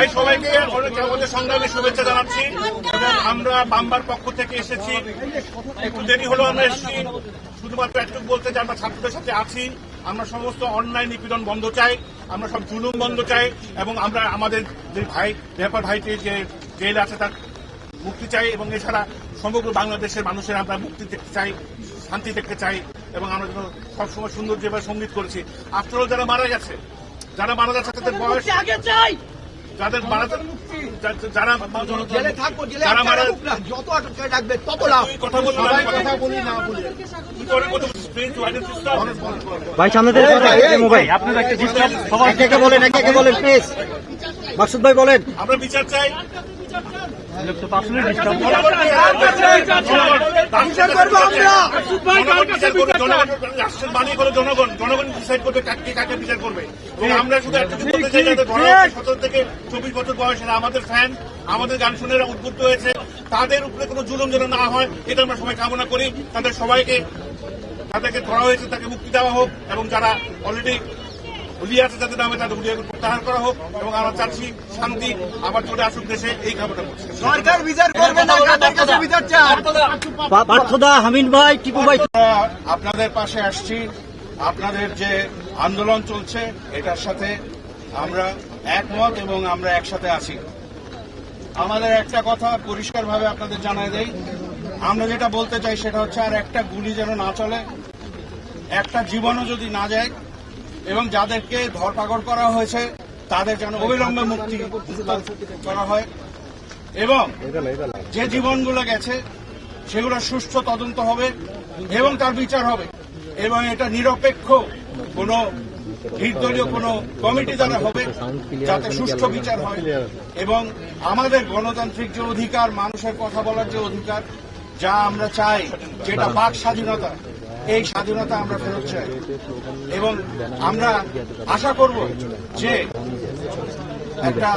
তাই সবাইকে আমাদের সংগ্রামে শুভেচ্ছা জানাচ্ছি এবং আমরা বাম্বার পক্ষ থেকে এসেছি। একটু দেরি হলো আমরা এসেছি শুধুমাত্র একটু বলতে যে আমরা ছাত্রদের সাথে আছি। আমরা সমস্ত অন্যায় নিপীড়ন বন্ধ চাই, আমরা সব জুলুম বন্ধ চাই এবং আমরা আমাদের যে ব্যাপার ভাইটি যে জেল আছে তার মুক্তি চাই এবং এছাড়া সমগ্র বাংলাদেশের মানুষের আমরা মুক্তি দেখতে চাই, শান্তি দেখতে চাই এবং আমরা যেন সবসময় সুন্দর যেভাবে সঙ্গীত করেছি। আফটার অল যারা মারা যাচ্ছে তাদের বয়স যাদের মারা যারা মারা যত ডাকবে তত লাভ। কথা বলি না বলি ভাই সামনে মোবাইল আপনার একটা বলেন প্লিজ। মাকসুদ ভাই বলেন। আমরা বিচার চাই, জনগণ ডিসাইড করবে কাকে বিচার করবে। এবং আমরা শুধু একটা বলতে চাই যাদের 17 থেকে 24 বছর বয়সেরা আমাদের ফ্যান, আমাদের গান শুনে উদ্বুদ্ধ হয়েছে, তাদের উপরে কোনো জুলুম যেন না হয় এটা আমরা সবাই কামনা করি। তাদের সবাইকে যাদেরকে ধরা হয়েছে তাকে মুক্তি দেওয়া হোক এবং যারা অলরেডি হুলিয়া আছে যাদের নামে তাদের হুলিয়া প্রত্যাহার করা হোক এবং আমরা চাচ্ছি শান্তি আবার চলে আসুক দেশে, এই কামনা করছি। সরকার বিচার করবে না, কাদের কাছে বিচার চান? পার্থদা, হামিদ ভাই, টিপু ভাই, আপনাদের পাশে আসছি। আপনাদের যে আন্দোলন চলছে এটার সাথে আমরা একমত এবং আমরা একসাথে আছি। আমাদের একটা কথা পরিষ্কারভাবে আপনাদের জানাই দেই, আমরা যেটা বলতে চাই সেটা হচ্ছে আর একটা গুলি যেন না চলে, একটা জীবনও যদি না যায় এবং যাদেরকে ধরপাকড় করা হয়েছে তাদের যেন অবিলম্বে মুক্তি করা হয় এবং যে জীবনগুলো গেছে সেগুলো সুষ্ঠু তদন্ত হবে এবং তার বিচার হবে এবং এটা নিরপেক্ষ কোনো নির্দলীয় কোনো কমিটি দ্বারা হবে যাতে সুষ্ঠু বিচার হয় এবং আমাদের গণতান্ত্রিক যে অধিকার, মানুষের কথা বলার যে অধিকার, যা আমরা চাই, যেটা বাক স্বাধীনতা, এই স্বাধীনতা আমরা ফেরত চাই এবং আমরা আশা করব যে একটা